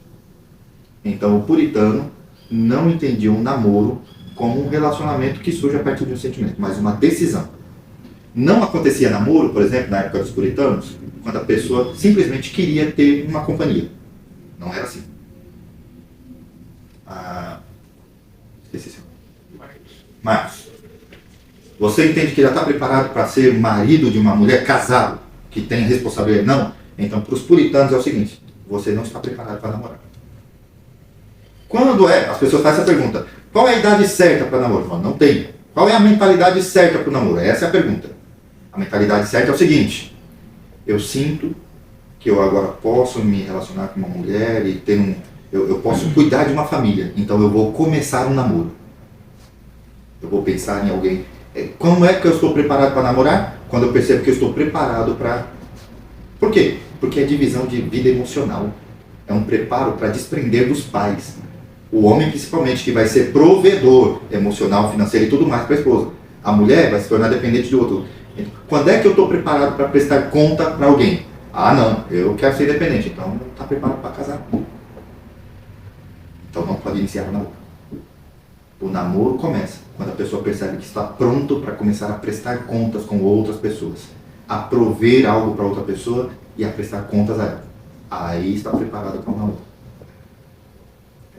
Então o puritano não entendia um namoro como um relacionamento que surge a partir de um sentimento, mas uma decisão. Não acontecia namoro, por exemplo, na época dos puritanos, quando a pessoa simplesmente queria ter uma companhia. Não era assim. Esqueci seu nome. Marcos. Você entende que já está preparado para ser marido de uma mulher casado, que tem responsabilidade? Não. Então, para os puritanos é o seguinte, você não está preparado para namorar. Quando é? As pessoas fazem essa pergunta. Qual é a idade certa para namoro? Não tem. Qual é a mentalidade certa para o namoro? Essa é a pergunta. A mentalidade certa é o seguinte. Eu sinto que eu agora posso me relacionar com uma mulher e ter eu posso cuidar de uma família. Então eu vou começar um namoro. Eu vou pensar em alguém. Como é que eu estou preparado para namorar? Quando eu percebo que eu estou preparado para... Por quê? Porque é divisão de vida emocional. É um preparo para desprender dos pais. O homem, principalmente, que vai ser provedor emocional, financeiro e tudo mais para a esposa. A mulher vai se tornar dependente do outro. Quando é que eu estou preparado para prestar conta para alguém? Ah, não, eu quero ser independente. Então não está preparado para casar. Então não pode iniciar o namoro. O namoro começa quando a pessoa percebe que está pronto para começar a prestar contas com outras pessoas. A prover algo para outra pessoa e a prestar contas a ela. Aí está preparado para o namoro.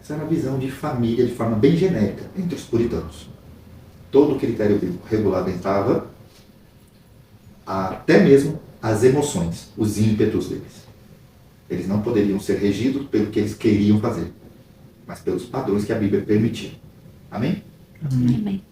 Essa era a visão de família de forma bem genérica entre os puritanos. Todo o critério bíblico regulamentava até mesmo as emoções, os ímpetos deles. Eles não poderiam ser regidos pelo que eles queriam fazer, mas pelos padrões que a Bíblia permitia. Amém? Amém.